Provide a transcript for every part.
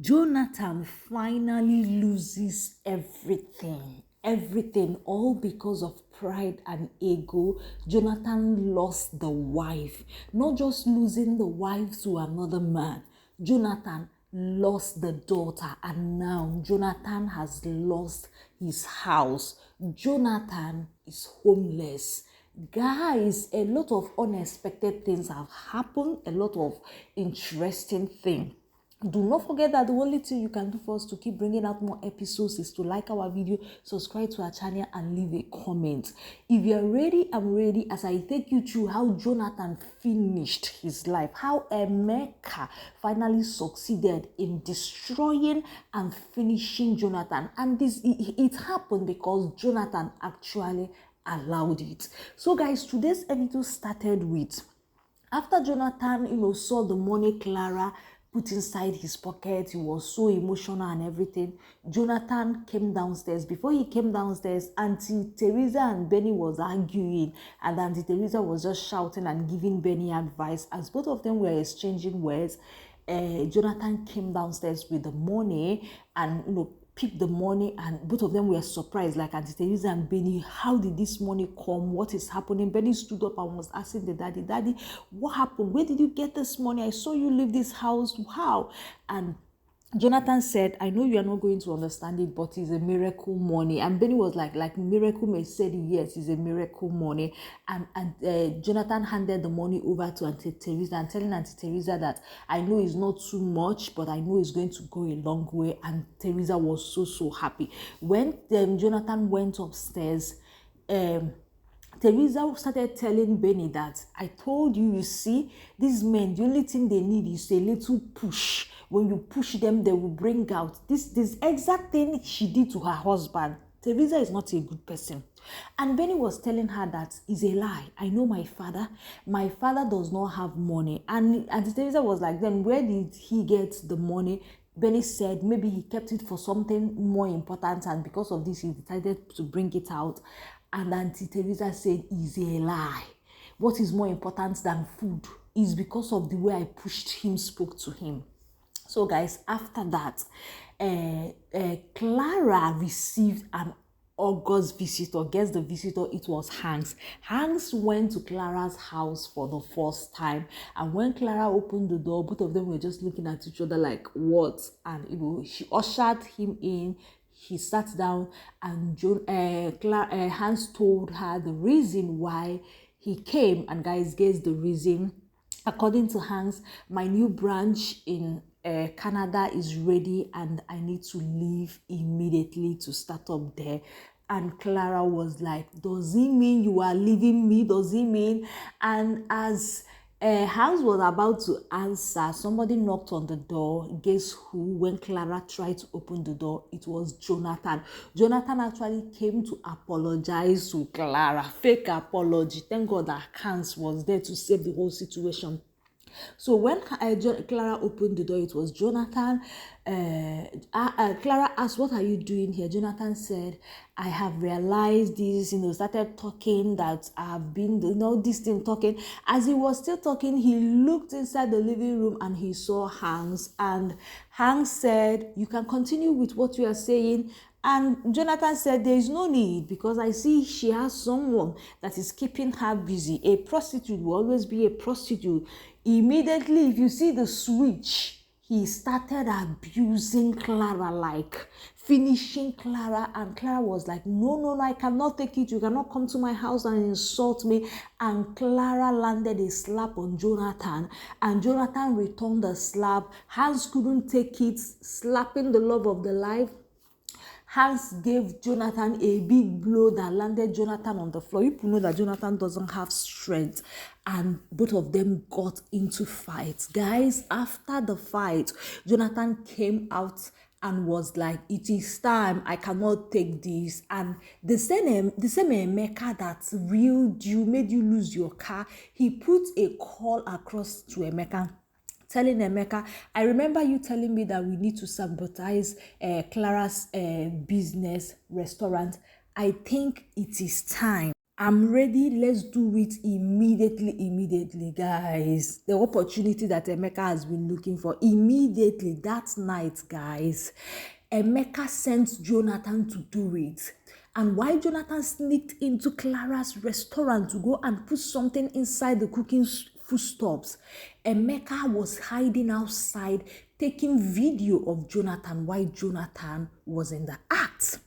Jonathan finally loses everything, all because of pride and ego. Jonathan lost the wife, not just losing the wife to another man. Jonathan lost the daughter, and now Jonathan has lost his house. Jonathan is homeless. Guys, a lot of unexpected things have happened, a lot of interesting things. Do not forget that the only thing you can do for us to keep bringing out more episodes is to like our video, subscribe to our channel, and leave a comment. If you're ready, I'm ready as I take you through how Jonathan finished his life, how Emeka finally succeeded in destroying and finishing Jonathan. And it happened because Jonathan actually allowed it. So guys, today's episode started with, after Jonathan, saw the money Clara put inside his pocket, he was so emotional and everything. Jonathan came downstairs. Before he came downstairs, Auntie Teresa and Benny was arguing, and Auntie Teresa was just shouting and giving Benny advice. As both of them were exchanging words, Jonathan came downstairs with the money and picked the money, and both of them were surprised, like Auntie Teresa and Benny. How did this money come? What is happening? Benny stood up and was asking the daddy, what happened? Where did you get this money? I saw you leave this house. How? And Jonathan said, I know you are not going to understand it, but it's a miracle money. And Benny was like miracle may said, yes, it's a miracle money. And Jonathan handed the money over to Auntie Teresa and telling Auntie Teresa that I know it's not too much, but I know it's going to go a long way. And Teresa was so happy. When Jonathan went upstairs, Teresa started telling Benny that I told you, you see, these men, the only thing they need is a little push. When you push them, they will bring out this exact thing she did to her husband. Teresa is not a good person. And Benny was telling her that is a lie. I know my father. My father does not have money. And Teresa was like, then where did he get the money? Benny said maybe he kept it for something more important, and because of this, he decided to bring it out. And Auntie Teresa said, is a lie. What is more important than food is because of the way I pushed him, spoke to him. So guys, after that, Clara received an August visitor. Guess the visitor, it was Hanks. Hanks went to Clara's house for the first time, and when Clara opened the door, both of them were just looking at each other like, what? And she ushered him in. He sat down, and Hans told her the reason why he came. And guys, guess the reason. According to Hans, my new branch in Canada is ready, and I need to leave immediately to start up there. And Clara was like, does it mean you are leaving me? Does it mean? And as Hans was about to answer, somebody knocked on the door. Guess who? When Clara tried to open the door, it was Jonathan. Jonathan actually came to apologize to Clara. Fake apology. Thank God that Hans was there to save the whole situation. So when Clara opened the door, it was Jonathan. Clara asked, what are you doing here? Jonathan said, I have realized this, started talking that I've been, this thing talking. As he was still talking, he looked inside the living room and he saw Hanks. And Hanks said, you can continue with what you are saying. And Jonathan said, there is no need, because I see she has someone that is keeping her busy. A prostitute will always be a prostitute. Immediately, if you see the switch, he started abusing Clara, like finishing Clara. And Clara was like, no, I cannot take it. You cannot come to my house and insult me. And Clara landed a slap on Jonathan, and Jonathan returned the slap. Hans couldn't take it, slapping the love of the life. Hans gave Jonathan a big blow that landed Jonathan on the floor. You know that Jonathan doesn't have strength, and both of them got into fights. Guys, after the fight, Jonathan came out and was like, it is time, I cannot take this. And the same Emeka that reeled you, made you lose your car, he put a call across to Emeka, telling Emeka, I remember you telling me that we need to sabotage Clara's business restaurant. I think it is time. I'm ready, let's do it immediately, guys. The opportunity that Emeka has been looking for immediately that night, guys. Emeka sent Jonathan to do it. And while Jonathan sneaked into Clara's restaurant to go and put something inside the cooking foodstuffs, Emeka was hiding outside taking video of Jonathan while Jonathan was in the act.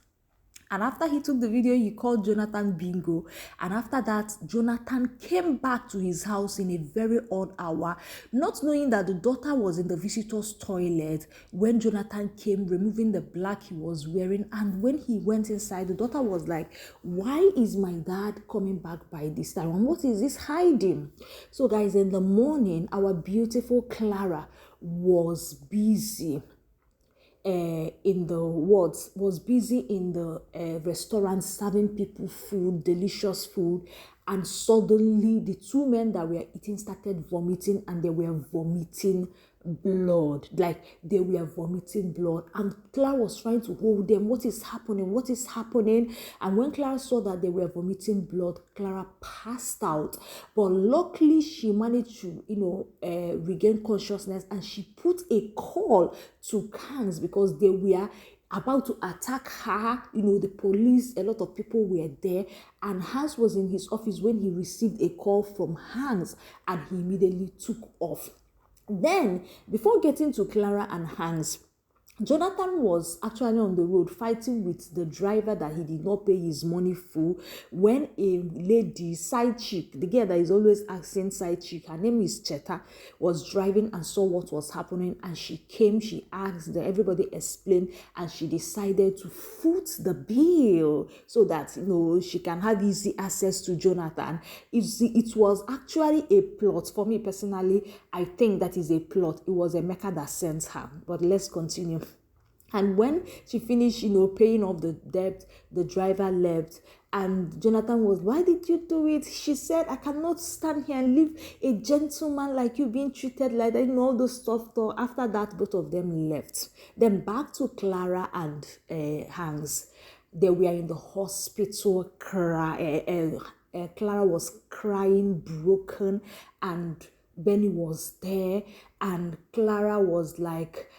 And after he took the video, he called Jonathan Bingo. And after that, Jonathan came back to his house in a very odd hour, not knowing that the daughter was in the visitor's toilet when Jonathan came, removing the black he was wearing. And when he went inside, the daughter was like, why is my dad coming back by this time? And what is this hiding? So guys, in the morning, our beautiful Clara was busy in the wards, was busy in the restaurant serving people food, delicious food, and suddenly the two men that were eating started vomiting, and they were vomiting blood, like they were vomiting blood. And Clara was trying to hold them. What is happening? What is happening? And when Clara saw that they were vomiting blood, Clara passed out. But luckily, she managed to, regain consciousness, and she put a call to Kangs because they were about to attack her. The police, a lot of people were there, and Hans was in his office when he received a call from Hans, and he immediately took off. Then, before getting to Clara and Hans, Jonathan was actually on the road fighting with the driver that he did not pay his money full when a lady, side chick, the girl that is always asking side chick, her name is Cheta, was driving and saw what was happening, and she came, she asked, everybody explained, and she decided to foot the bill so that, she can have easy access to Jonathan. It was actually a plot. For me personally, I think that is a plot. It was Emeka that sent her. But let's continue. And when she finished, paying off the debt, the driver left. And Jonathan was, why did you do it? She said, I cannot stand here and leave a gentleman like you being treated like that, all those stuff. So after that, both of them left. Then back to Clara and Hans. They were in the hospital. Clara was crying, broken, and Benny was there. And Clara was like,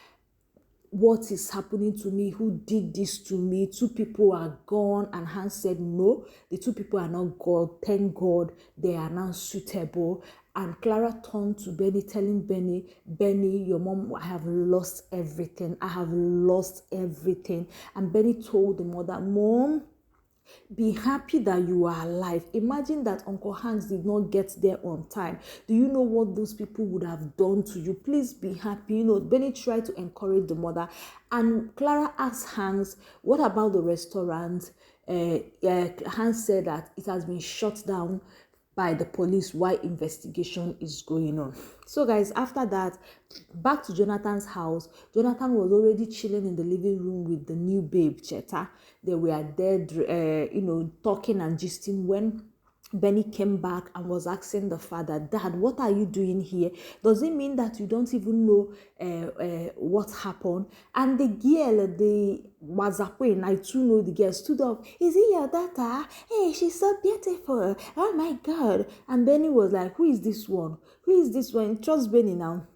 what is happening to me? Who did this to me? 2 people are gone. And Hans said, no, the 2 people are not gone. Thank God they are now suitable. And Clara turned to Benny, telling Benny, your mom, I have lost everything. I have lost everything. And Benny told the mother, Mom, be happy that you are alive. Imagine that Uncle Hans did not get there on time. Do you know what those people would have done to you? Please be happy. Benny tried to encourage the mother. And Clara asked Hans, what about the restaurant? Hans said that it has been shut down by the police while investigation is going on. So guys, after that, back to Jonathan's house. Jonathan was already chilling in the living room with the new babe, Cheta. They were there, talking and gisting when Benny came back and was asking the father, Dad, what are you doing here? Does it mean that you don't even know what happened? And the girl, the Wazapin, I too know the girl, stood up. Is it your daughter? Hey, she's so beautiful. Oh my God. And Benny was like, who is this one? Who is this one? Trust Benny now.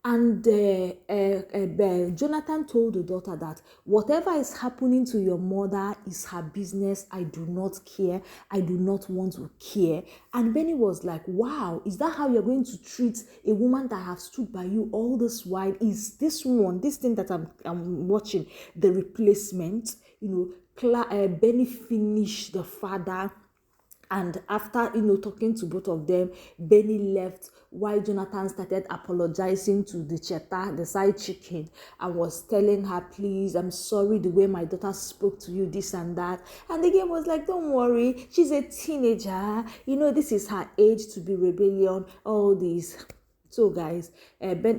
And Jonathan told the daughter that whatever is happening to your mother is her business. I do not care. I do not want to care. And Benny was like, wow, is that how you're going to treat a woman that has stood by you all this while? Is this thing that I'm watching, the replacement? Benny finished the father. And after, talking to both of them, Benny left while Jonathan started apologizing to the Cheta, the side chicken, and was telling her, please, I'm sorry the way my daughter spoke to you, this and that. And the girl was like, don't worry, she's a teenager. This is her age to be rebellion, all these. So guys,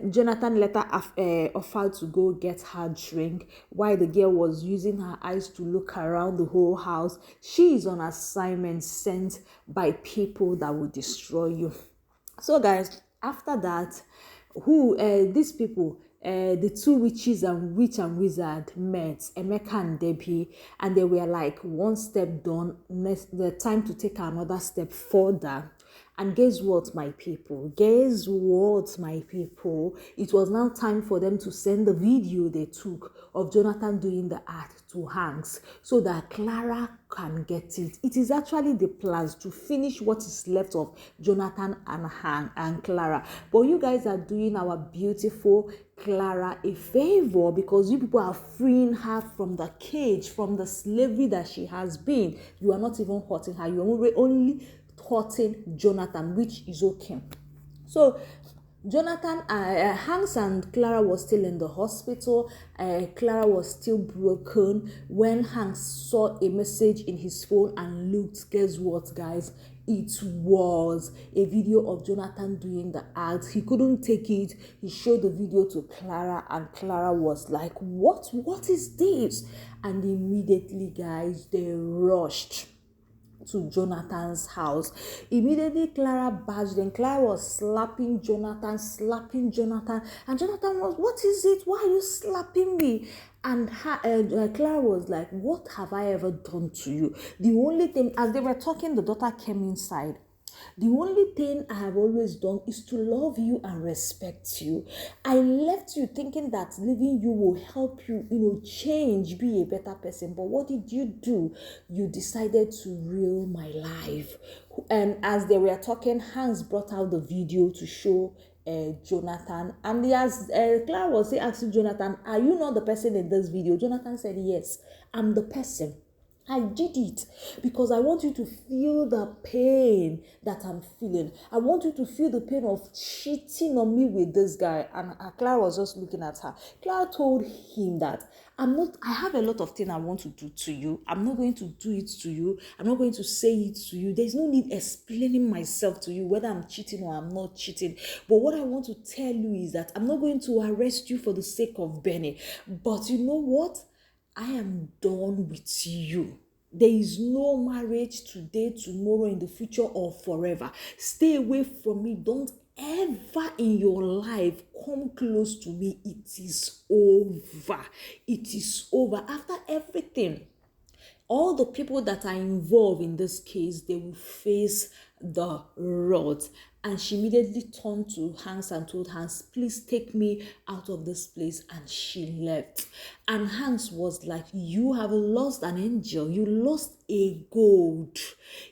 Jonathan let her offer to go get her drink while the girl was using her eyes to look around the whole house. She is on assignment sent by people that will destroy you. So guys, after that, these people, the two witches and wizard met, Emeka and Debbie, and they were like one step done, next the time to take another step further. And guess what, my people? Guess what, my people? It was now time for them to send the video they took of Jonathan doing the act to Hanks so that Clara can get it. It is actually the plans to finish what is left of Jonathan and Hank and Clara. But you guys are doing our beautiful Clara a favor because you people are freeing her from the cage, from the slavery that she has been. You are not even hurting her. You are only hurting Jonathan, which is okay. So Jonathan, Hanks and Clara was still in the hospital. Clara was still broken when Hanks saw a message in his phone and looked. Guess what, guys? It was a video of Jonathan doing the act. He couldn't take it. He showed the video to Clara, and Clara was like, what is this? And immediately, guys, they rushed to Jonathan's house. Immediately Clara barged in. Clara was slapping Jonathan, and Jonathan was, what is it? Why are you slapping me? And Clara was like, what have I ever done to you? The only thing, as they were talking, the daughter came inside. The only thing I have always done is to love you and respect you. I left you thinking that leaving you will help you, change, be a better person. But what did you do? You decided to ruin my life. And as they were talking, Hans brought out the video to show Jonathan. And as Clara was asking Jonathan, are you not the person in this video? Jonathan said, yes, I'm the person. I did it because I want you to feel the pain that I'm feeling. I want you to feel the pain of cheating on me with this guy. And Clara was just looking at her. Clara told him that I have a lot of things I want to do to you. I'm not going to do it to you. I'm not going to say it to you. There's no need explaining myself to you, whether I'm cheating or I'm not cheating. But what I want to tell you is that I'm not going to arrest you for the sake of Benny. But you know what? I am done with you. There is no marriage today, tomorrow, in the future, or forever. Stay away from me. Don't ever in your life come close to me. It is over. It is over. After everything, all the people that are involved in this case, they will face the wrath. And she immediately turned to Hans and told Hans, please take me out of this place. And she left. And Hans was like, you have lost an angel. You lost a gold.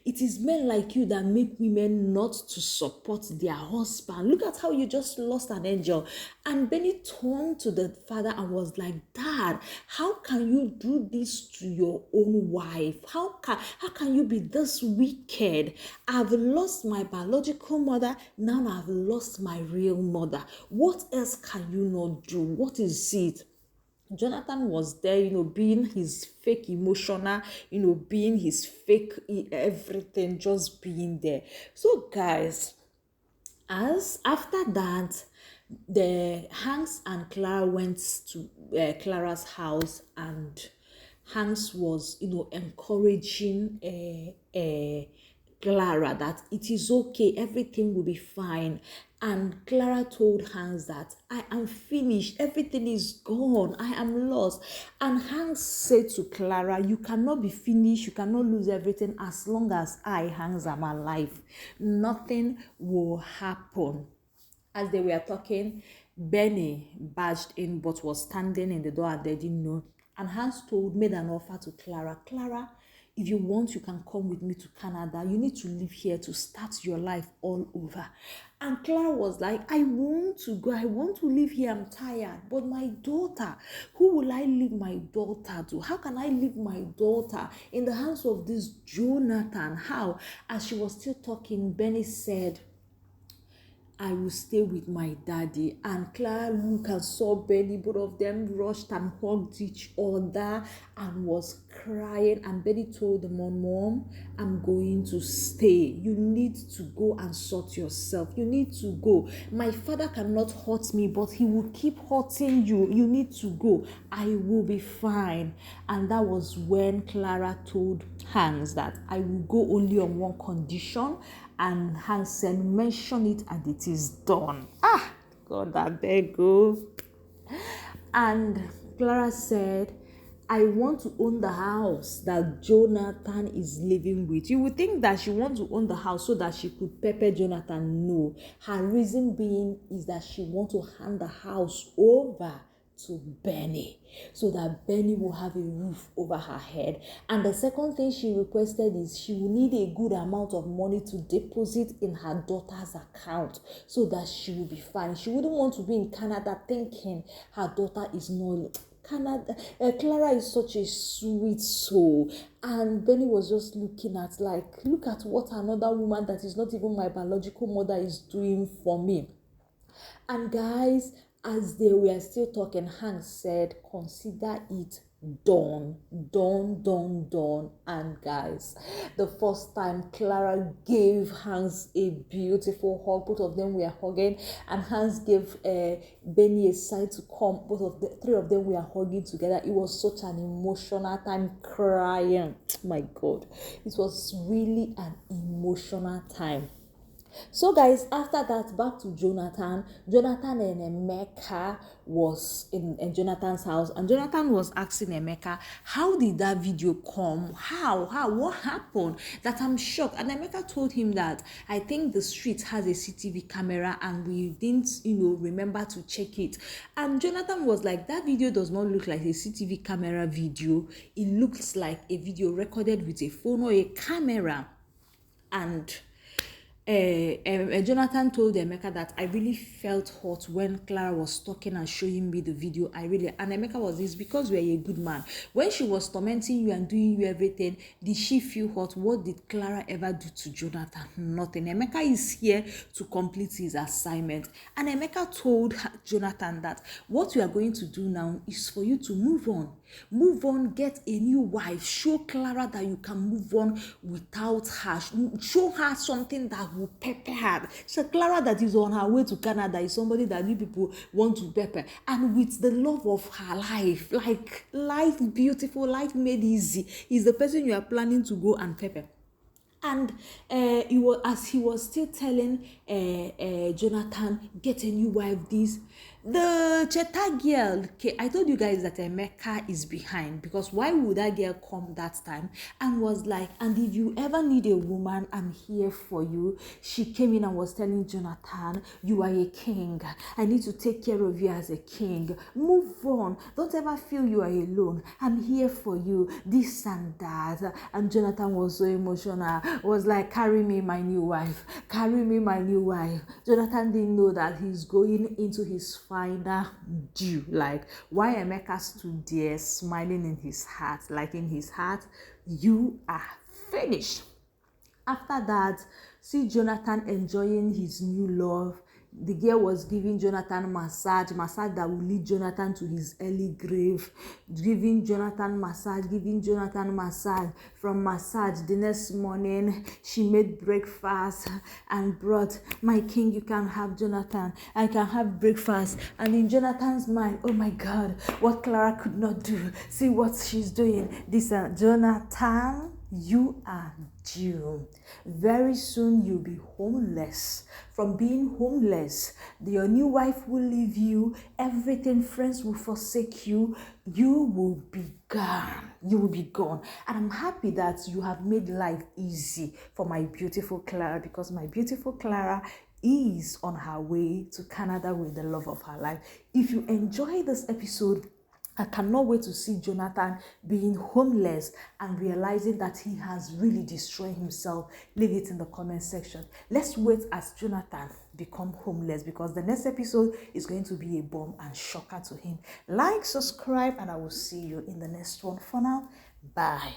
It is men like you that make women not to support their husband. Look at how you just lost an angel. And Benny turned to the father and was like, Dad, how can you do this to your own wife? How can you be this wicked? I've lost my biological mother. Now I've lost my real mother. What else can you not do? What is it? Jonathan was there, being his fake emotional, being his fake everything, just being there. So guys, as after that, the Hanks and Clara went to Clara's house, and Hanks was, encouraging Clara that it is okay, everything will be fine. And Clara told Hans that I am finished, everything is gone, I am lost. And Hans said to Clara, you cannot be finished, you cannot lose everything as long as I, Hans, am alive. Nothing will happen. As they were talking, Benny barged in but was standing in the door and they didn't know. And Hans made an offer to Clara. Clara, if you want, you can come with me to Canada. You need to live here to start your life all over. And Clara was like, I want to go. I want to live here. I'm tired. But my daughter, who will I leave my daughter to? How can I leave my daughter in the hands of this Jonathan? How? As she was still talking, Benny said, I will stay with my daddy. And Clara looked and saw Benny. Both of them rushed and hugged each other and was crying. And Benny told the Mom, I'm going to stay. You need to go and sort yourself. You need to go. My father cannot hurt me, but he will keep hurting you. You need to go. I will be fine. And that was when Clara told Hans that I will go only on one condition. And Hans said, mention it and it is done. God, I beg you. And Clara said, I want to own the house that Jonathan is living with. You would think that she wants to own the house so that she could pepper Jonathan. No. Her reason being is that she wants to hand the house over to Benny so that Benny will have a roof over her head. And the second thing she requested is she will need a good amount of money to deposit in her daughter's account so that she will be fine. She wouldn't want to be in Canada thinking her daughter is not... Clara is such a sweet soul, and Benny was just looking at, like, look at what another woman that is not even my biological mother is doing for me. And guys, as they were still talking, Hank said, consider it done. And guys, the first time Clara gave Hans a beautiful hug. Both of them were hugging, and Hans gave Benny a sign to come. Three of them were hugging together. It was such an emotional time, crying. My God, it was really an emotional time. So guys, after that, back to Jonathan. Jonathan and Emeka was in Jonathan's house, and Jonathan was asking Emeka, how did that video come? What happened? That I'm shocked. And Emeka told him that, I think the street has a CCTV camera and we didn't, remember to check it. And Jonathan was like, that video does not look like a CCTV camera video. It looks like a video recorded with a phone or a camera. And Jonathan told Emeka that I really felt hot when Clara was talking and showing me the video. And Emeka was this because you are a good man. When she was tormenting you and doing you everything, did she feel hot? What did Clara ever do to Jonathan? Nothing. Emeka is here to complete his assignment. And Emeka told Jonathan that what you are going to do now is for you to move on. Move on, get a new wife. Show Clara that you can move on without her. Show her something that will pepper her. So Clara that is on her way to Canada is somebody that you people want to pepper. And with the love of her life, like life beautiful, life made easy, is the person you are planning to go and pepper. And as he was still telling Jonathan, get a new wife, the Cheta girl, okay, I told you guys that Emeka is behind, because why would that girl come that time? And was like, and if you ever need a woman, I'm here for you. She came in and was telling Jonathan, you are a king. I need to take care of you as a king. Move on. Don't ever feel you are alone. I'm here for you. This and that. And Jonathan was so emotional. Was like, carry me, my new wife. Carry me, my new wife. Jonathan didn't know that he's going into his final due. Like, why Emeka stood there smiling in his heart. Like, in his heart, you are finished. After that, see Jonathan enjoying his new love. The girl was giving Jonathan massage that will lead Jonathan to his early grave. Giving Jonathan massage. From massage, the next morning, she made breakfast and brought, my king, you can have Jonathan. I can have breakfast. And in Jonathan's mind, oh my God, what Clara could not do. See what she's doing. Jonathan, you are due. Very soon you'll be homeless. From being homeless, your new wife will leave you. Everything, friends will forsake you. You will be gone. And I'm happy that you have made life easy for my beautiful Clara, because my beautiful Clara is on her way to Canada with the love of her life. If you enjoy this episode, I cannot wait to see Jonathan being homeless and realizing that he has really destroyed himself. Leave it in the comment section. Let's wait as Jonathan become homeless, because the next episode is going to be a bomb and shocker to him. Like, subscribe, and I will see you in the next one. For now, bye.